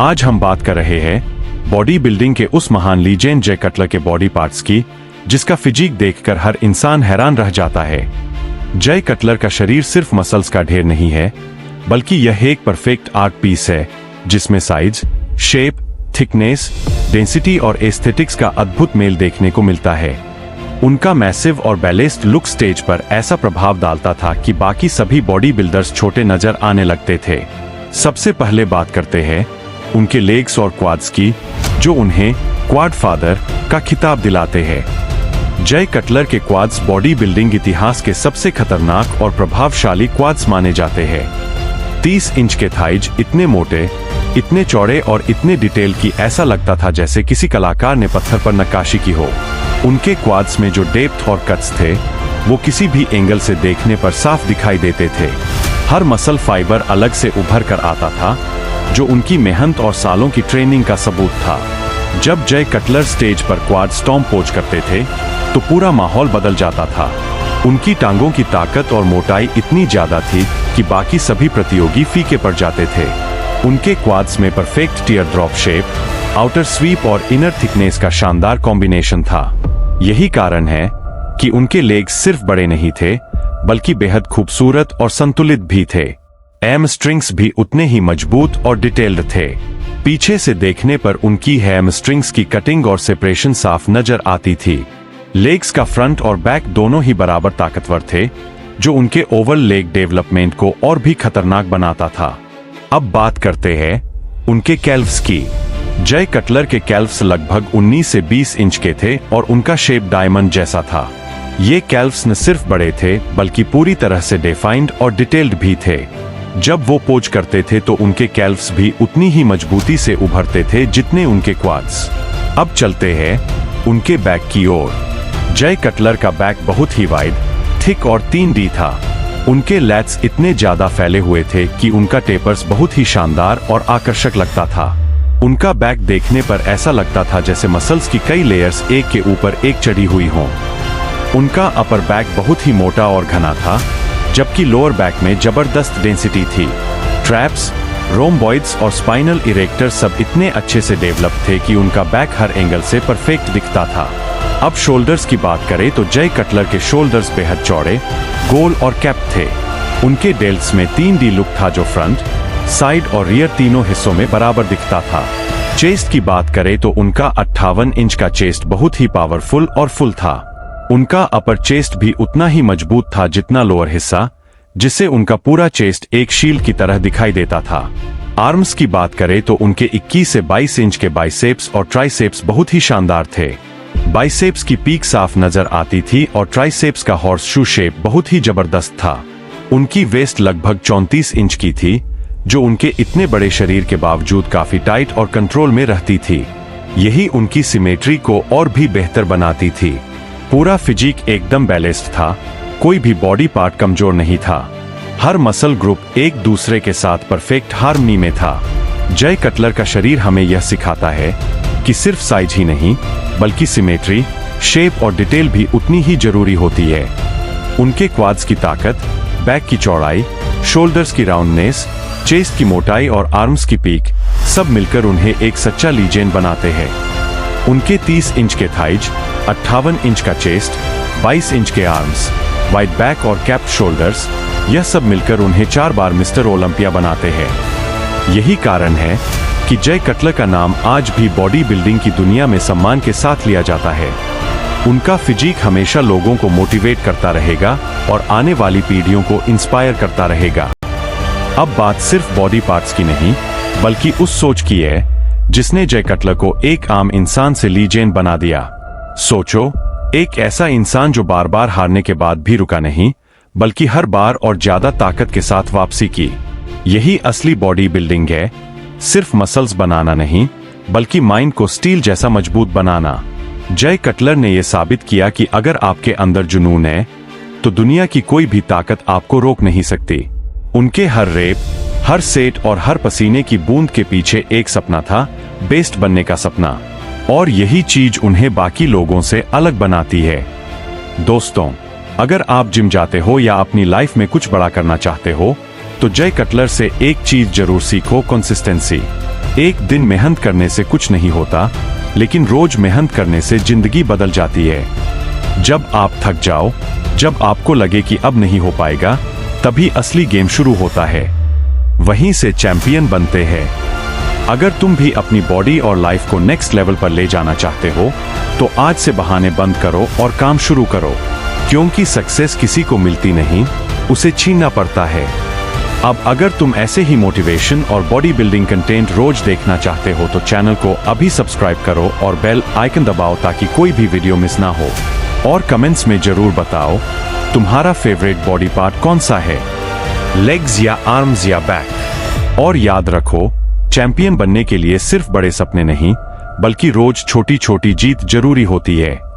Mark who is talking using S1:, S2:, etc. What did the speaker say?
S1: आज हम बात कर रहे हैं बॉडी बिल्डिंग के उस महान लीजेंड जय कटलर के बॉडी पार्ट्स की, जिसका फिजिक देखकर हर इंसान हैरान रह जाता है। जय कटलर का शरीर सिर्फ मसल्स का ढेर नहीं है, बल्कि यह एक परफेक्ट आर्ट पीस है जिसमें साइज, शेप, थिकनेस, डेंसिटी और एस्थेटिक्स का अद्भुत मेल देखने को मिलता है। उनका मैसिव और बैलेंस्ड लुक स्टेज पर ऐसा प्रभाव डालता था कि बाकी सभी बॉडी बिल्डर्स छोटे नजर आने लगते थे। सबसे पहले बात करते हैं उनके लेग्स और क्वाड्स की, जो उन्हें क्वाड फादर का खिताब दिलाते हैं। जय कटलर के क्वाड्स बॉडी बिल्डिंग इतिहास के सबसे खतरनाक और प्रभावशाली क्वाड्स माने जाते हैं। 30 इंच के थाइज इतने मोटे, इतने चौड़े और इतने डिटेल कि ऐसा लगता था जैसे किसी कलाकार ने पत्थर पर नक्काशी की हो। उनके क्वाड्स में जो डेप्थ और कट्स थे, वो किसी भी एंगल से देखने पर साफ दिखाई देते थे। हर मसल फाइबर अलग से उभर कर आता था, जो उनकी मेहनत और सालों की ट्रेनिंग का सबूत था। जब जय कटलर स्टेज पर क्वाड स्टॉम्प पोज करते थे, तो पूरा माहौल बदल जाता था। उनकी टांगों की ताकत और मोटाई इतनी ज्यादा थी कि बाकी सभी प्रतियोगी फीके पड़ जाते थे। उनके क्वाड्स में perfect tear drop shape, outer sweep और इनर थिकनेस का शानदार कॉम्बिनेशन था। यही कारण है कि उनके लेग्स सिर्फ बड़े नहीं थे, बल्कि बेहद खूबसूरत और संतुलित भी थे। हैमस्ट्रिंग्स भी उतने ही मजबूत और डिटेल्ड थे। पीछे से देखने पर उनकी हैमस्ट्रिंग्स की कटिंग और सेपरेशन साफ नजर आती थी। लेग्स का फ्रंट और बैक दोनों ही बराबर ताकतवर थे, जो उनके ओवल लेग डेवलपमेंट को और भी खतरनाक बनाता था। अब बात करते हैं उनके कैल्व्स की। जय कटलर के कैल्व्स लगभग 19 से 20 इंच के थे और उनका शेप डायमंड जैसा था। ये कैल्व्स न सिर्फ बड़े थे, बल्कि पूरी तरह से डिफाइंड और डिटेल्ड भी थे। जब वो पोज करते थे तो उनके कैल्व्स भी उतनी ही मजबूती से उभरते थे जितने उनके क्वाड्स। अब चलते हैं उनके बैक की ओर। जय कटलर का बैक बहुत ही वाइड, थिक और 3D था। उनके लैट्स इतने ज्यादा फैले हुए थे कि उनका टेपर्स बहुत ही शानदार और आकर्षक लगता था। उनका बैक देखने पर ऐसा लगता था जैसे मसल्स की कई लेयर्स एक के ऊपर एक चढ़ी हुई हों। उनका अपर बैक बहुत ही मोटा और घना था, जबकि लोअर बैक में जबरदस्त डेंसिटी थी। ट्रैप्स, रोम्बॉइड्स और स्पाइनल इरेक्टर सब इतने अच्छे से डेवलप थे कि उनका बैक हर एंगल से परफेक्ट दिखता था। अब शोल्डर्स की बात करें तो जय कटलर के शोल्डर्स बेहद चौड़े, गोल और कैप थे। उनके डेल्ट्स में 3D लुक था, जो फ्रंट, साइड और रियर तीनों हिस्सों में बराबर दिखता था। चेस्ट की बात करें तो उनका 58 इंच का चेस्ट बहुत ही पावरफुल और फुल था। उनका अपर चेस्ट भी उतना ही मजबूत था जितना लोअर हिस्सा, जिससे उनका पूरा चेस्ट एक शील्ड की तरह दिखाई देता था। आर्म्स की बात करें तो उनके 21 से 22 इंच के बाइसेप्स और ट्राइसेप्स बहुत ही शानदार थे। बाइसेप्स की पीक साफ नजर आती थी और ट्राइसेप्स का हॉर्स शू शेप बहुत ही जबरदस्त था। उनकी वेस्ट लगभग 34 इंच की थी, जो उनके इतने बड़े शरीर के बावजूद काफी टाइट और कंट्रोल में रहती थी। यही उनकी सिमेट्री को और भी बेहतर बनाती थी। पूरा फिजिक एकदम बैलेंस्ड था, कोई भी बॉडी पार्ट कमजोर नहीं था। हर मसल ग्रुप एक दूसरे के साथ परफेक्ट हार्मनी में था। जय कटलर का शरीर हमें यह सिखाता है कि सिर्फ साइज ही नहीं, बल्कि सिमेट्री, शेप और डिटेल भी उतनी ही जरूरी होती है। उनके क्वाड्स की ताकत, बैक की चौड़ाई, शोल्डर्स की राउंडनेस, चेस्ट की मोटाई और आर्म्स की पीक सब मिलकर उन्हें एक सच्चा लीजेंड बनाते हैं। उनके 30 इंच के थाइज, 58 इंच का चेस्ट, 22 इंच के आर्म्स, वाइड बैक और कैप शोल्डर्स, यह सब मिलकर उन्हें 4 बार मिस्टर ओलंपिया बनाते हैं। यही कारण है कि जय कटलर का नाम आज भी बॉडी बिल्डिंग की दुनिया में सम्मान के साथ लिया जाता है। उनका फिजिक हमेशा लोगों को मोटिवेट करता रहेगा और आने वाली पीढ़ियों को इंस्पायर करता रहेगा। अब बात सिर्फ बॉडी पार्ट्स की नहीं, बल्कि उस सोच की है जिसने जय कटलर को एक आम इंसान से लीजेंड बना दिया। सोचो, एक ऐसा इंसान जो बार बार हारने के बाद भी रुका नहीं, बल्कि हर बार और ज्यादा ताकत के साथ वापसी की। यही असली बॉडी बिल्डिंग है, सिर्फ मसल्स बनाना नहीं, बल्कि माइंड को स्टील जैसा मजबूत बनाना। जय कटलर ने यह साबित किया कि अगर आपके अंदर जुनून है, तो दुनिया की कोई भी ताकत आपको रोक नहीं सकती। उनके हर रेप, हर सेट और हर पसीने की बूंद के पीछे एक सपना था, बेस्ट बनने का सपना। और यही चीज उन्हें बाकी लोगों से अलग बनाती है। दोस्तों, अगर आप जिम जाते हो या अपनी लाइफ में कुछ बड़ा करना चाहते हो, तो जय कटलर से एक चीज जरूर सीखो, कंसिस्टेंसी। एक दिन मेहनत करने से कुछ नहीं होता, लेकिन रोज मेहनत करने से जिंदगी बदल जाती है। जब आप थक जाओ, जब आपको लगे कि अब नहीं हो पाएगा, तभी असली गेम शुरू होता है। वहीं से चैंपियन बनते हैं। अगर तुम भी अपनी बॉडी और लाइफ को नेक्स्ट लेवल पर ले जाना चाहते हो, तो आज से बहाने बंद करो और काम शुरू करो, क्योंकि सक्सेस किसी को मिलती नहीं, उसे छीनना पड़ता है। अब अगर तुम ऐसे ही मोटिवेशन और बॉडी बिल्डिंग कंटेंट रोज देखना चाहते हो, तो चैनल को अभी सब्सक्राइब करो और बेल आइकन दबाओ ताकि कोई भी वीडियो मिस ना हो। और कमेंट्स में जरूर बताओ तुम्हारा फेवरेट बॉडी पार्ट कौन सा है, लेग्स या आर्म्स या बैक। और याद रखो, चैंपियन बनने के लिए सिर्फ बड़े सपने नहीं, बल्कि रोज छोटी छोटी जीत जरूरी होती है।